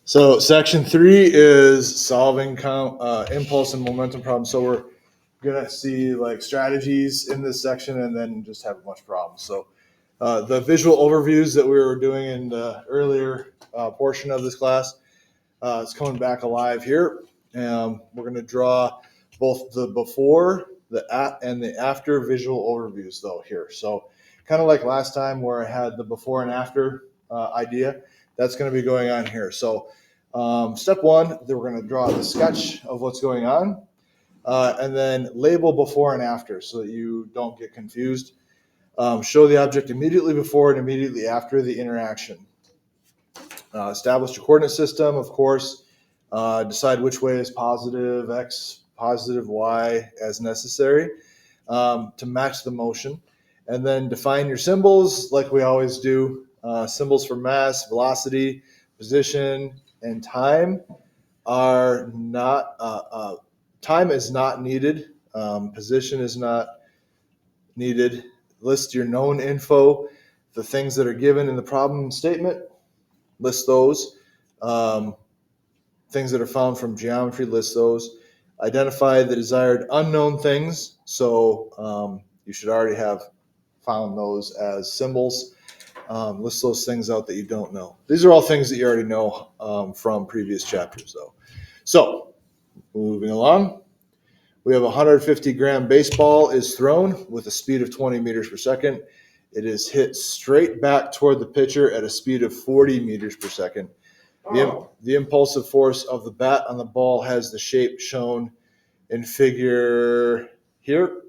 So section 3 is solving impulse and momentum problems. So we're gonna see like strategies in this section, and then just have a bunch of problems. So the visual overviews that we were doing in the earlier portion of this class is coming back alive here. We're gonna draw both the before, the at, and the after visual overviews though here. So kind of like last time where I had the before and after idea, that's going to be going on here. So step one, we're going to draw the sketch of what's going on, and then label before and after so that you don't get confused. Show the object immediately before and immediately after the interaction. Establish a coordinate system, of course. Decide which way is positive, x, positive, y as necessary to match the motion. And then define your symbols like we always do. Symbols for mass, velocity, position, and time are not, time is not needed. Position is not needed. List your known info, the things that are given in the problem statement, list those. Things that are found from geometry, list those. Identify the desired unknown things. So you should already have found those as symbols. List those things out that you don't know. These are all things that you already know from previous chapters, though. So moving along, we have a 150-gram baseball is thrown with a speed of 20 meters per second. It is hit straight back toward the pitcher at a speed of 40 meters per second. The impulsive force of the bat on the ball has the shape shown in figure here.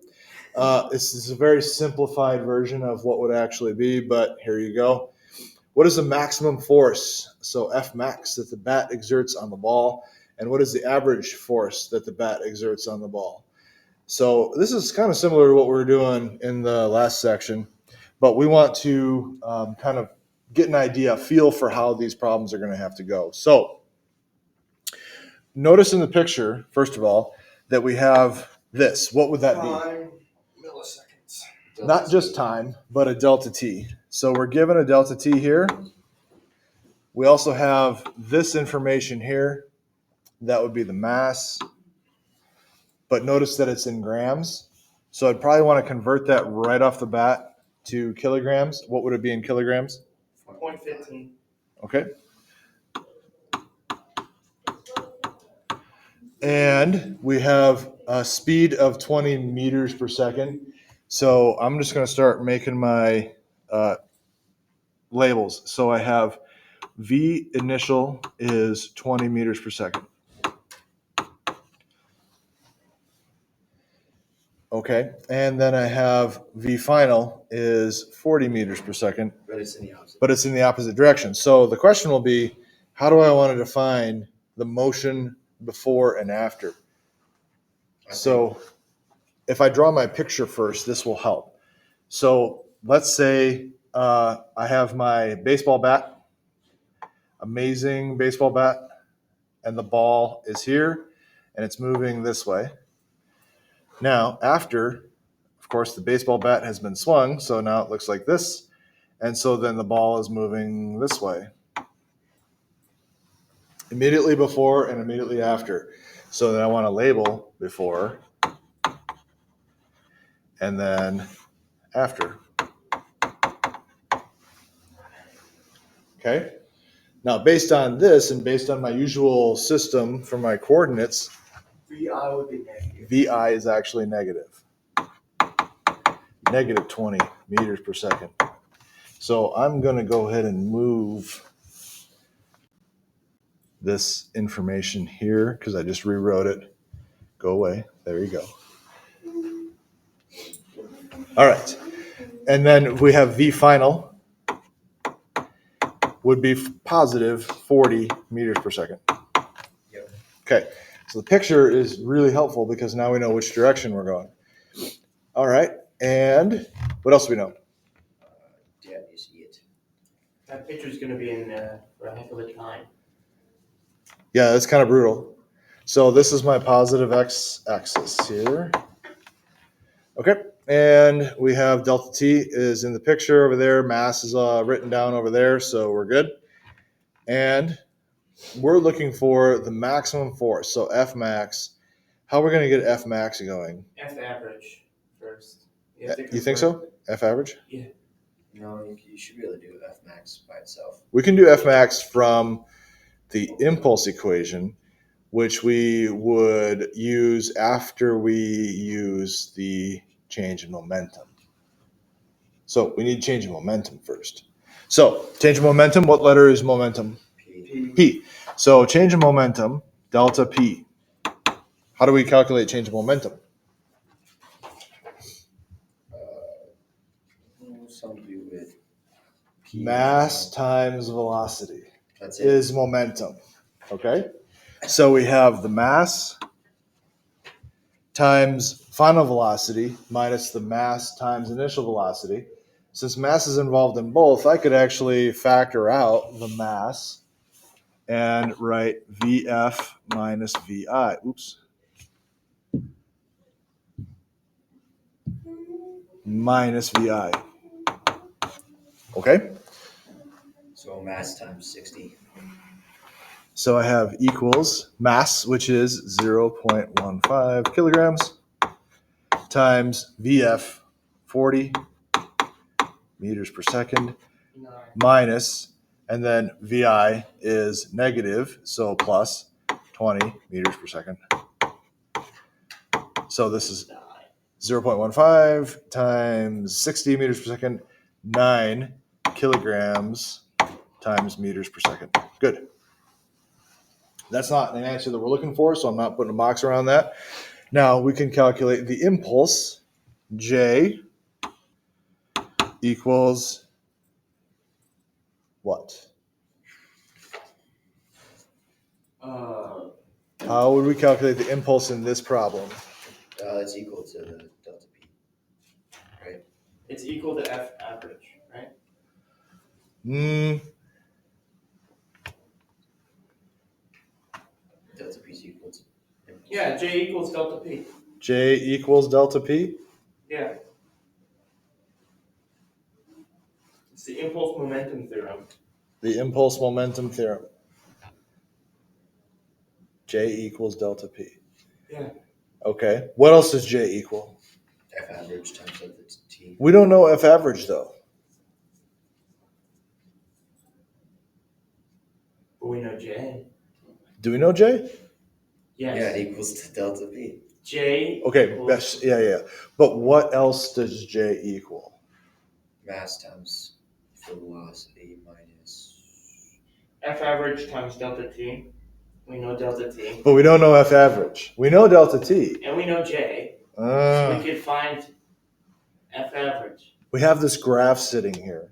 This is a very simplified version of what would actually be, but here you go. What is the maximum force? So F max that the bat exerts on the ball. And what is the average force that the bat exerts on the ball? So this is kind of similar to what we were doing in the last section, but we want to kind of get an idea, feel for how these problems are going to have to go. So notice in the picture, first of all, that we have this. What would that be? Milliseconds. Not just time, but a delta t. So we're given a delta t here. We also have this information here. That would be the mass. But notice that it's in grams. So I'd probably want to convert that right off the bat to kilograms. What would it be in kilograms? 0.15. Okay. And we have a speed of 20 meters per second. So I'm just going to start making my labels. So I have V initial is 20 meters per second. Okay. And then I have V final is 40 meters per second. But it's in the opposite. But it's in the opposite direction. So the question will be, how do I want to define the motion before and after? So if I draw my picture first, this will help. So let's say I have my baseball bat, amazing baseball bat, and the ball is here, and it's moving this way. Now, after, of course, the baseball bat has been swung, so now it looks like this, and so then the ball is moving this way. Immediately before and immediately after. So then I want to label before and then after. Okay. Now, based on this and based on my usual system for my coordinates, VI would be negative. VI is actually negative. Negative 20 meters per second. So I'm going to go ahead and move this information here because I just rewrote it. Go away. There you go. All right. And then we have V final would be positive 40 meters per second. Yep. Okay. So the picture is really helpful because now we know which direction we're going. All right. And what else do we know? Yeah, you see it. That picture's going to be in for a heck of a time. Yeah, that's kind of brutal. So this is my positive x-axis here. Okay. And we have delta t is in the picture over there. Mass is written down over there, so we're good. And we're looking for the maximum force. So F max. How are we going to get F max going? F average first. have to You think convert- so? F average? No, you should be able to do F max by itself. We can do F max from the impulse equation, which we would use after we use the change in momentum. So we need change in momentum first. So change in momentum, what letter is momentum? P. P. So change in momentum, delta P. How do we calculate change in momentum? Something to do with P. Mass times velocity That's it. is momentum. Okay? So we have the mass times final velocity minus the mass times initial velocity. Since mass is involved in both, I could actually factor out the mass and write VF minus VI. Oops. Minus VI. Okay? So mass times 60. So I have equals mass, which is 0.15 kilograms, times VF, 40 meters per second, Nine. minus, and then VI is negative, so plus 20 meters per second. So this is 0.15 times 60 meters per second, 9 kilograms times meters per second. Good. That's not an answer that we're looking for, so I'm not putting a box around that. Now we can calculate the impulse. J equals what? How would we calculate the impulse in this problem? It's equal to the delta P. Right? It's equal to F average, right? Delta P is equal to. Yeah, J equals delta P. J equals delta P? Yeah. It's the impulse momentum theorem. The impulse momentum theorem. J equals delta P. Yeah. Okay. What else does J equal? F average times delta T. We don't know F average though. But we know J. Do we know J? Yes. Yeah, it equals to delta P. J. Okay. equals- That's, yeah. But what else does J equal? Mass times velocity minus. F average times delta T. We know delta T. But we don't know F average. We know delta T. And we know J. So we could find F average. We have this graph sitting here.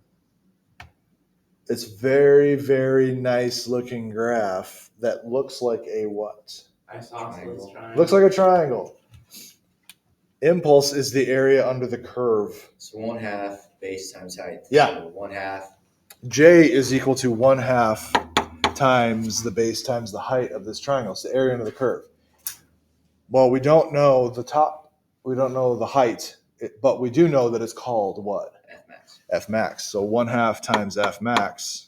It's very, very nice looking graph that looks like a what? Isosceles triangle. Looks like a triangle. Impulse is the area under the curve. So 1/2 base times height. Yeah. So 1/2. J is equal to 1/2 times the base times the height of this triangle. It's the area under the curve. Well, we don't know the top. We don't know the height, but we do know that it's called what? F max. F max. So 1/2 times F max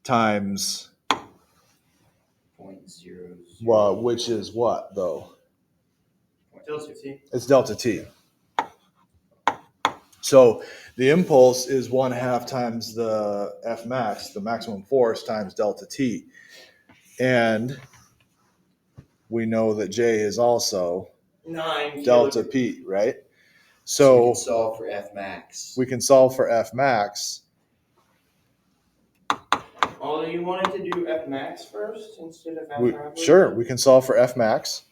times, 0.00. well, which is what though? Delta T. It's delta T. So the impulse is 1/2 times the F max, the maximum force, times delta T. And we know that J is also 9. delta P, right? we So can solve for F max. we can solve for F max. Oh, you wanted to do F max first instead of F average? Sure, we can solve for F max.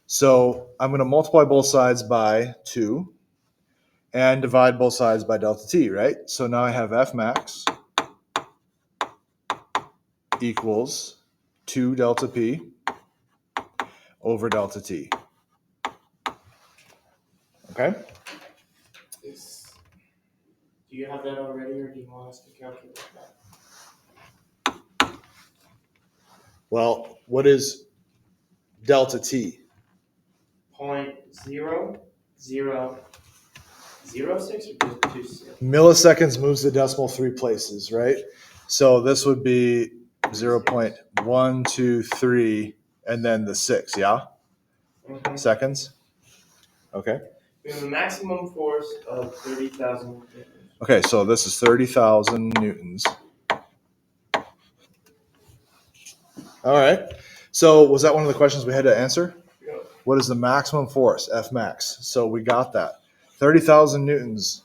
So I'm going to multiply both sides by 2 and divide both sides by delta T, right? So now I have F max equals 2 delta P over delta T. Okay? Do you have that already, or do you want us to calculate that? Well, what is delta T? 0.0006 or just 26? Milliseconds moves the decimal 3 places, right? So this would be 0.123, and then the 6, yeah? Mhm. Seconds? Okay. We have a maximum force of 30,000 newtons. Okay, so this is 30,000 newtons. All right. So was that one of the questions we had to answer? Yeah. What is the maximum force, F max? So we got that. 30,000 newtons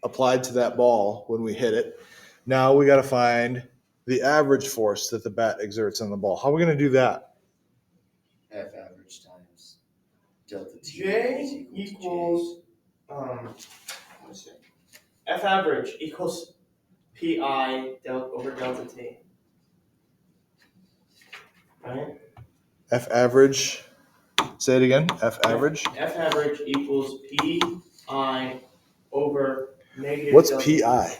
applied to that ball when we hit it. Now we got to find the average force that the bat exerts on the ball. How are we going to do that? F average times delta T J is equal to equals, let's see. F average equals pi over delta t. Right? F average, say it again, F average. F average equals pi over negative What's delta PI?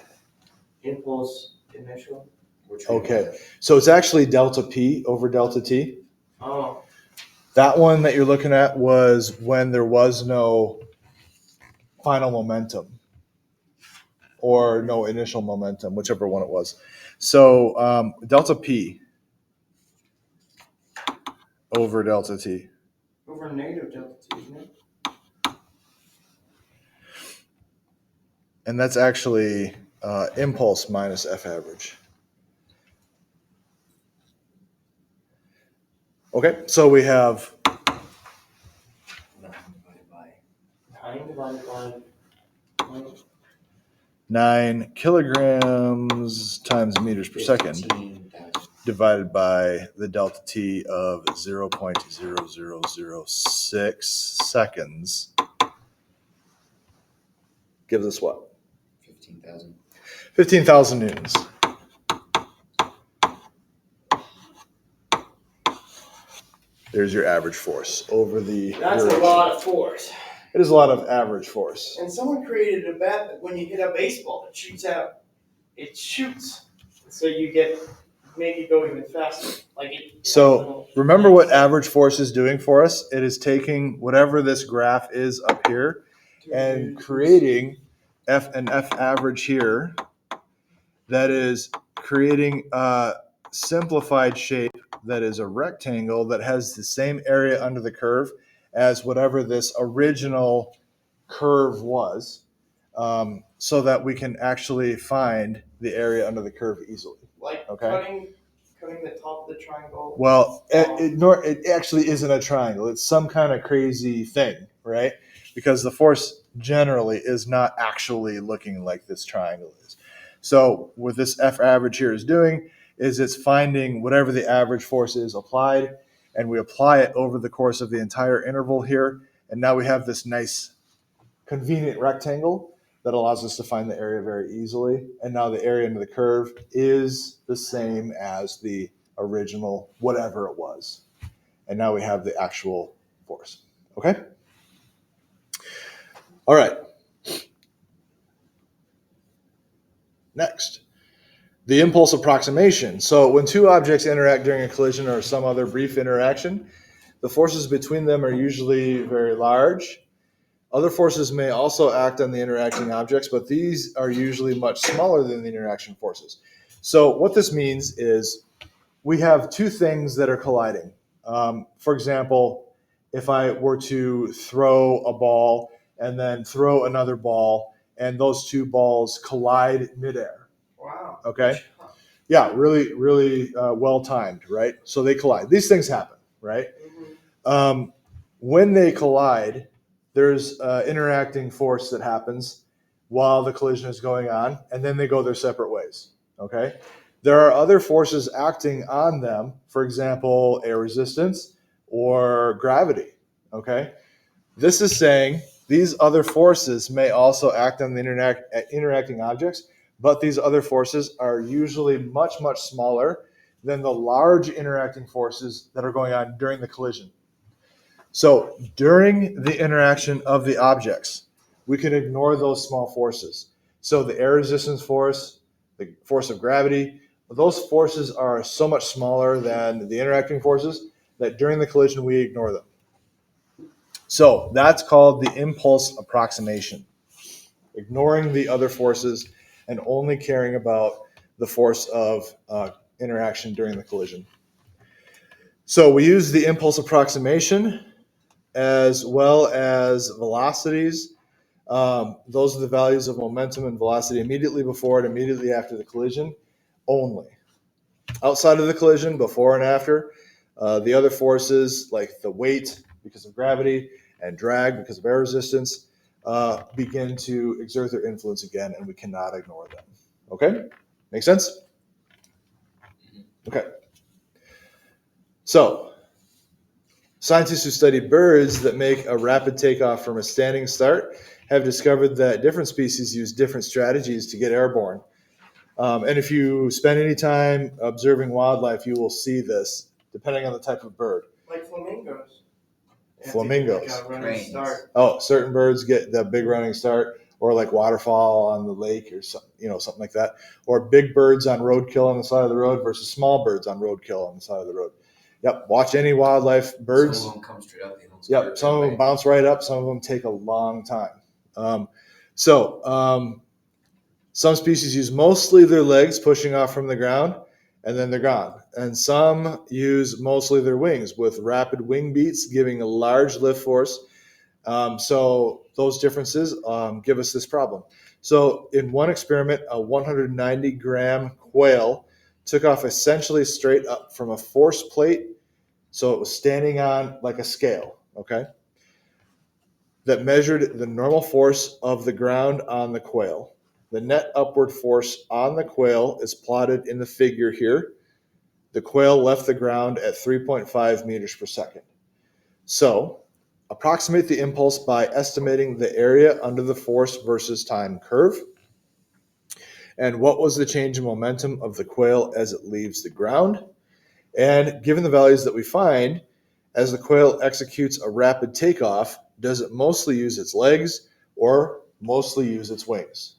impulse initial. which Okay, so it's actually delta P over delta T. Oh, That one that you're looking at was when there was no final momentum or no initial momentum, whichever one it was. So delta P over delta T. over negative delta t, isn't it? And that's actually impulse minus F average. Okay, so we have 9 divided by 9 divided by 9 kilograms times meters per second 15,000. divided by the delta T of 0.0006 seconds gives us what? 15,000. 15,000 newtons. There's your average force over the That's duration. a lot of force. It is a lot of average force. And someone created a bat that when you hit a baseball, it shoots out. It shoots, so you get make it go even faster. Like it. So remember what average force is doing for us? It is taking whatever this graph is up here and creating an F average here that is creating a simplified shape that is a rectangle that has the same area under the curve as whatever this original curve was, so that we can actually find the area under the curve easily. Like Okay. cutting the top of the triangle. Well, it actually isn't a triangle. It's some kind of crazy thing, right? Because the force generally is not actually looking like this triangle is. So what this F average here is doing is it's finding whatever the average force is applied, and we apply it over the course of the entire interval here. And now we have this nice convenient rectangle that allows us to find the area very easily. And now the area under the curve is the same as the original, whatever it was. And now we have the actual force. Okay? All right. Next, the impulse approximation. So when two objects interact during a collision or some other brief interaction, the forces between them are usually very large. Other forces may also act on the interacting objects, but these are usually much smaller than the interaction forces. So what this means is we have two things that are colliding. For example, if I were to throw a ball and then throw another ball, and those two balls collide midair. Wow. Okay. Yeah, really, really well timed, right? So they collide. These things happen, right? Mm-hmm. When they collide, there's interacting force that happens while the collision is going on, and then they go their separate ways. Okay. There are other forces acting on them, for example, air resistance or gravity. Okay. This is saying these other forces may also act on the interacting objects, but these other forces are usually much, much smaller than the large interacting forces that are going on during the collision. So during the interaction of the objects, we can ignore those small forces. So the air resistance force, the force of gravity, those forces are so much smaller than the interacting forces that during the collision we ignore them. So that's called the impulse approximation, ignoring the other forces and only caring about the force of interaction during the collision. So we use the impulse approximation as well as velocities. Those are the values of momentum and velocity immediately before and immediately after the collision only. Outside of the collision, before and after, the other forces like the weight because of gravity and drag because of air resistance begin to exert their influence again, and we cannot ignore them. Okay? Make sense? Okay. So, scientists who study birds that make a rapid takeoff from a standing start have discovered that different species use different strategies to get airborne. And if you spend any time observing wildlife, you will see this, depending on the type of bird. Like flamingos. They have to Flamingos. get, like, a running Cranes. start. Oh, certain birds get the big running start, or like waterfowl on the lake, or something like that. Or big birds on roadkill on the side of the road versus small birds on roadkill on the side of the road. Yep. Watch any wildlife birds. Some of them come straight up. They don't Yep. start Some of right them bounce right up. Some of them take a long time. Some species use mostly their legs pushing off from the ground, and then they're gone. And some use mostly their wings with rapid wing beats, giving a large lift force. So those differences give us this problem. So in one experiment, a 190-gram quail took off essentially straight up from a force plate. So it was standing on like a scale, okay, that measured the normal force of the ground on the quail. The net upward force on the quail is plotted in the figure here. The quail left the ground at 3.5 meters per second. So approximate the impulse by estimating the area under the force versus time curve. And what was the change in momentum of the quail as it leaves the ground? And given the values that we find, as the quail executes a rapid takeoff, does it mostly use its legs or mostly use its wings?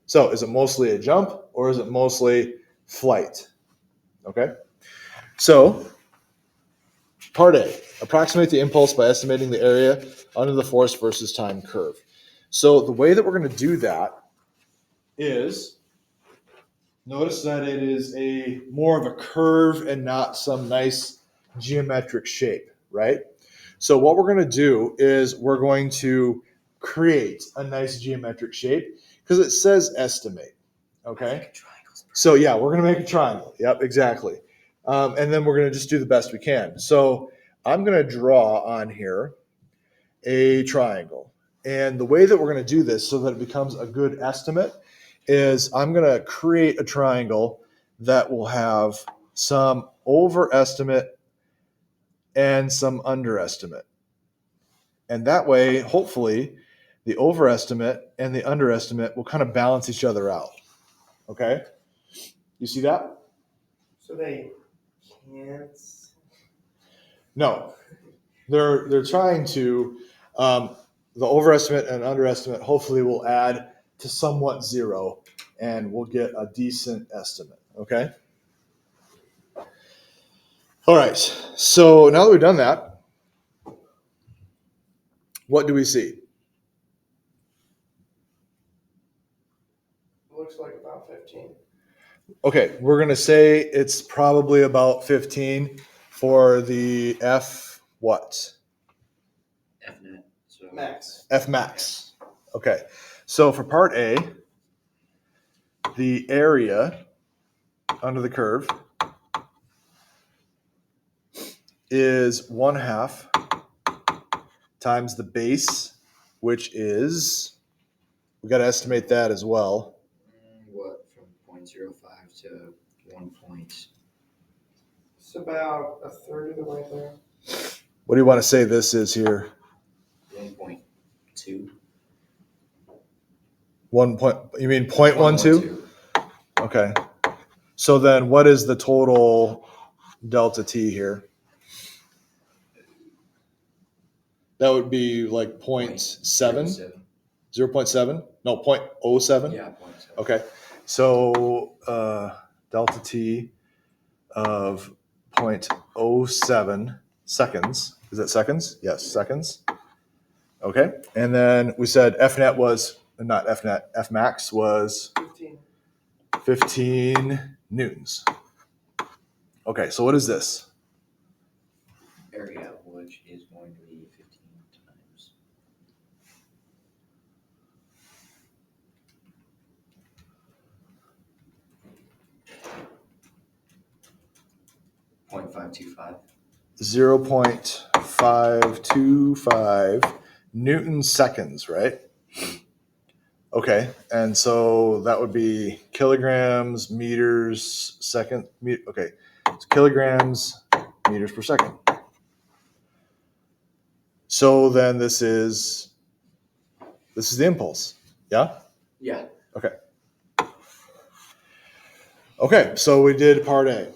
So is it mostly a jump or is it mostly flight? Okay. So part A, approximate the impulse by estimating the area under the force versus time curve. So the way that we're going to do that is, notice that it is a more of a curve and not some nice geometric shape, right? So what we're going to do is we're going to create a nice geometric shape because it says estimate, okay? So yeah, we're going to make a triangle. Yep, exactly. And then we're going to just do the best we can. So I'm going to draw on here a triangle. And the way that we're going to do this so that it becomes a good estimate is I'm going to create a triangle that will have some overestimate and some underestimate. And that way, hopefully, the overestimate and the underestimate will kind of balance each other out. Okay? You see that? So they can't. No. They're trying to, the overestimate and underestimate hopefully will add to somewhat zero and we'll get a decent estimate. Okay? All right. So now that we've done that, what do we see? Looks like about 15. Okay, we're going to say it's probably about 15 for the F what? F net. So Max. F max. Okay, so for part A, the area under the curve is 1/2 times the base, which is, we got to estimate that as well. what, from 0.05 to 1 point? It's about a third of the way there. What do you want to say this is here? 1.2. 1 point, you mean 0.12? Okay. So then what is the total delta T here? That would be like 0.7? 0.7? No, 0.07? Yeah, 0.7. Okay. So delta T of 0.07 seconds. Is it seconds? Yes, seconds. Okay. And then we said F net was, not F net, F max was 15. 15 newtons. Okay, so what is this? Area, which is going to be 15 times. Point 525. 0.525 Newton seconds, right? Okay, and so that would be kilograms, meters, second. Okay, it's kilograms, meters per second. So then this is the impulse, yeah? Yeah. Okay, so we did part A.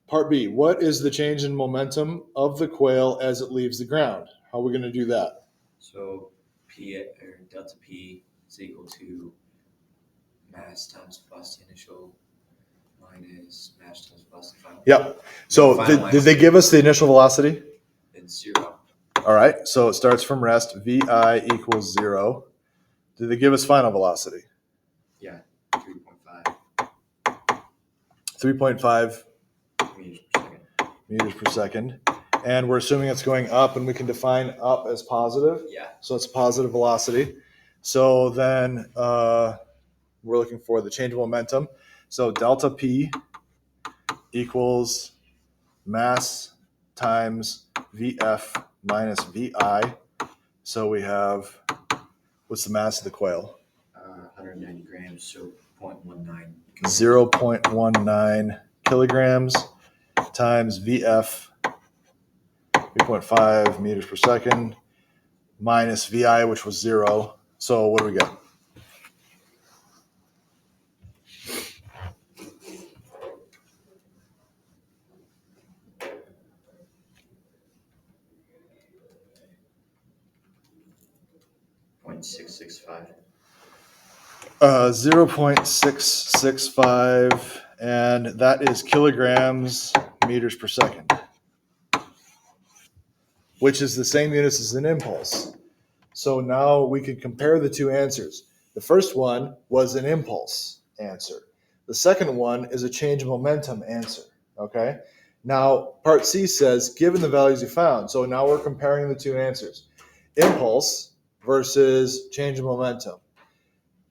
Part B, what is the change in momentum of the coil as it leaves the ground? How are we going to do that? So P or delta P is equal to mass times velocity initial minus mass times velocity final. Yep. So did they give us the initial velocity? It's 0. All right, so it starts from rest, VI equals 0. Did they give us final velocity? Yeah, 3.5 3.5 meters per second. meters per second. And we're assuming it's going up, and we can define up as positive. Yeah. So it's positive velocity. So then we're looking for the change of momentum. So delta P equals mass times VF minus VI. So we have, what's the mass of the coil? 190 grams, so 0.19. 0.19 kilograms times VF, 3.5 meters per second, minus VI, which was 0. So what do we get? .665. 0.665, and that is kilograms meters per second, which is the same units as an impulse. So now we can compare the two answers. The first one was an impulse answer. The second one is a change of momentum answer. Okay. Now, part C says, given the values you found. So now we're comparing the two answers. Impulse versus change of momentum.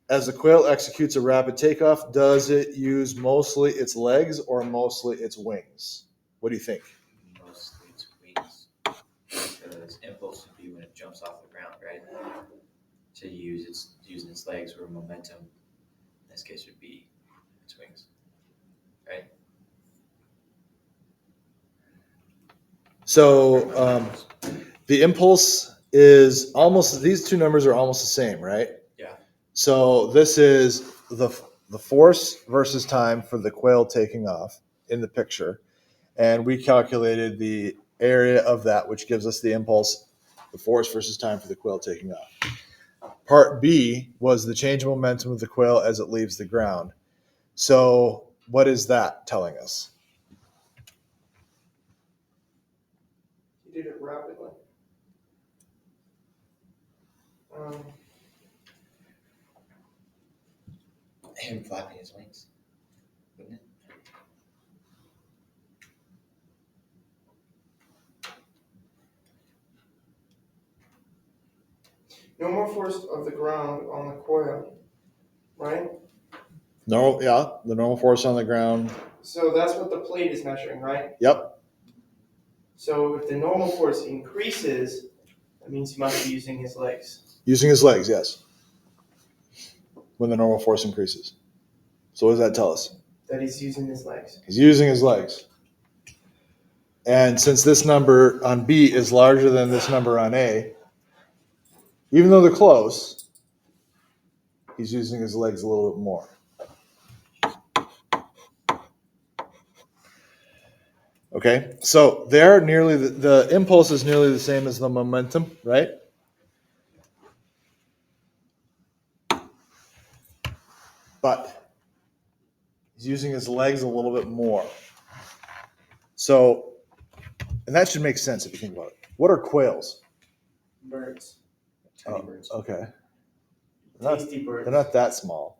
As the quail executes a rapid takeoff, does it use mostly its legs or mostly its wings? What do you think? Mostly its wings. Because impulse would be when it jumps off the ground, right? To using its legs, or momentum in this case would be its wings, right? So the impulse is almost, these two numbers are almost the same, right? Yeah. So this is the force versus time for the quail taking off in the picture. And we calculated the area of that, which gives us the impulse, the force versus time for the quail taking off. Part B was the change of momentum of the quail as it leaves the ground. So what is that telling us? You did it rapidly. Him flapping his wings, wouldn't it? Normal force of the ground on the coil, right? No, yeah, the normal force on the ground. So that's what the plate is measuring, right? Yep. So if the normal force increases, that means he must be using his legs. Using his legs, yes. When the normal force increases. So what does that tell us? That he's using his legs. He's using his legs. And since this number on B is larger than this number on A, even though they're close, he's using his legs a little bit more. Okay, so they're nearly, the impulse is nearly the same as the momentum, right? But he's using his legs a little bit more. So, and that should make sense if you think about it. What are quails? Birds. Tiny birds. Okay. Tasty birds. They're not that small.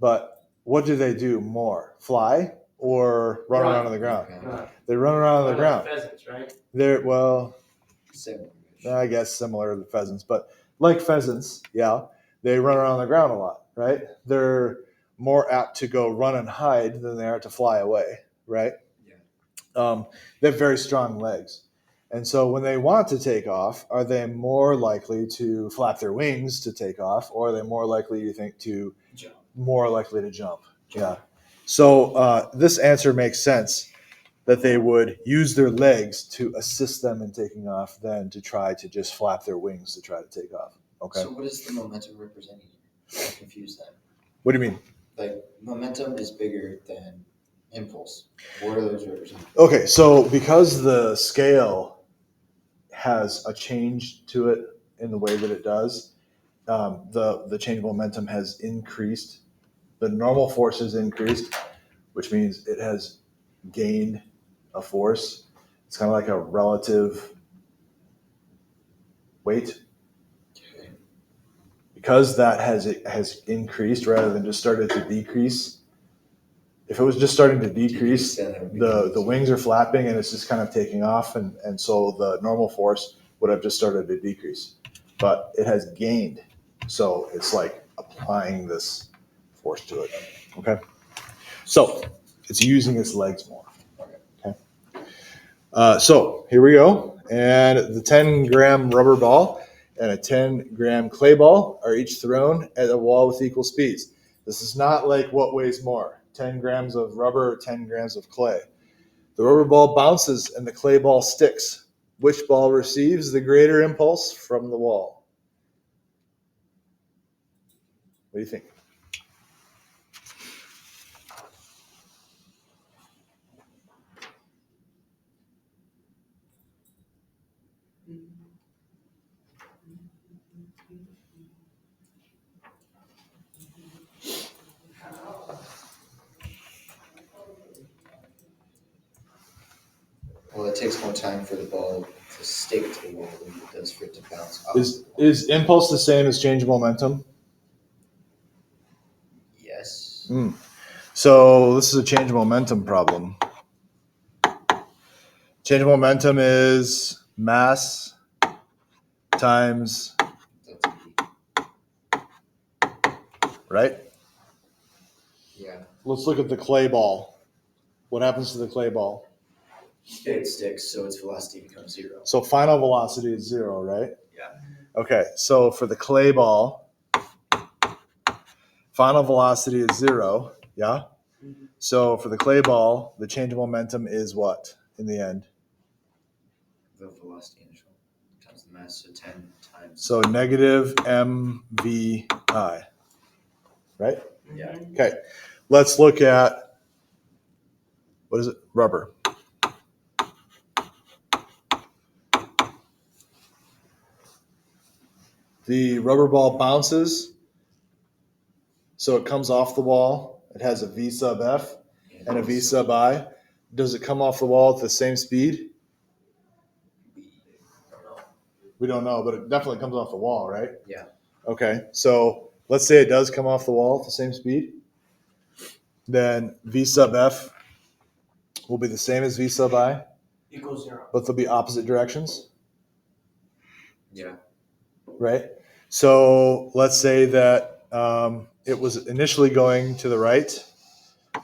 But what do they do more? Fly or run Run. around on the ground? Uh, They run around on the like ground. Pheasants, right? They're, well, Similar. I guess similar to the pheasants, but like pheasants, yeah, they run around the ground a lot, right? They're more apt to go run and hide than they are to fly away, right? Yeah. They have very strong legs. And so when they want to take off, are they more likely to flap their wings to take off, or are they more likely, you think, to Jump. more likely to jump? Yeah. So this answer makes sense that they would use their legs to assist them in taking off than to try to just flap their wings to try to take off. Okay. So what is the momentum representing here? I'm confused then. What do you mean? Like momentum is bigger than impulse. What are those representing? Okay, so because the scale has a change to it in the way that it does, the change of momentum has increased. The normal force has increased, which means it has gained a force. It's kind of like a relative weight. Okay. Because that has increased rather than just started to decrease. If it was just starting to decrease, then that would be the wings are flapping and it's just kind of taking off, and so the normal force would have just started to decrease. But it has gained, so it's like applying this force to it. Okay, so it's using its legs more. Okay, so here we go, and the 10-gram rubber ball and a 10-gram clay ball are each thrown at a wall with equal speeds. This is not like what weighs more, 10 grams of rubber or 10 grams of clay. The rubber ball bounces and the clay ball sticks. Which ball receives the greater impulse from the wall? What do you think? Well, it takes more time for the ball to stick to the wall than it does for it to bounce off. Is impulse the same as change of momentum? Yes. So this is a change of momentum problem. Change of momentum is mass times, That's right? yeah. Let's look at the clay ball. What happens to the clay ball? It sticks, so its velocity becomes 0. So final velocity is 0, right? Yeah. Okay, so for the clay ball, final velocity is 0, yeah? So for the clay ball, the change of momentum is what in the end? The velocity initial times the mass, so 10 times. So negative mvi, right? Yeah. Okay, let's look at, what is it? Rubber. The rubber ball bounces, so it comes off the wall. It has a V sub F and a V sub I. Does it come off the wall at the same speed? We don't know, but it definitely comes off the wall, right? Yeah. Okay, so let's say it does come off the wall at the same speed. Then V sub F will be the same as V sub I, Equals 0. but they'll be opposite directions, Yeah. right? So let's say that it was initially going to the right.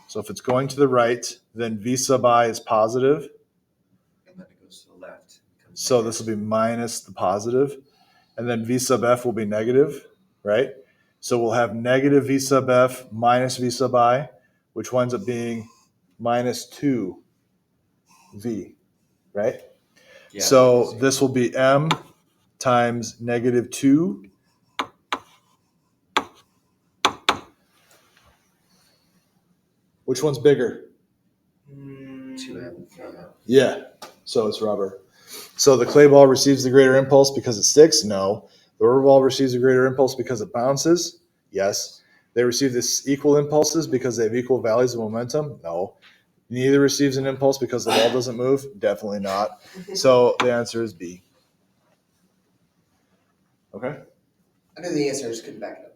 So if it's going to the right, then V sub I is positive. And then it goes to the left. So this will be minus the positive. And then V sub F will be negative, right? So we'll have negative V sub F minus V sub I, which winds up being minus 2V, right? Yeah, So this will be M times negative 2. Which one's bigger? 2M. Yeah, so it's rubber. So the clay ball receives the greater impulse because it sticks? No. The rubber ball receives a greater impulse because it bounces? Yes. They receive this equal impulses because they have equal values of momentum? No. Neither receives an impulse because the ball doesn't move? Definitely not. So the answer is B. Okay? I knew the answer, I just couldn't back it up.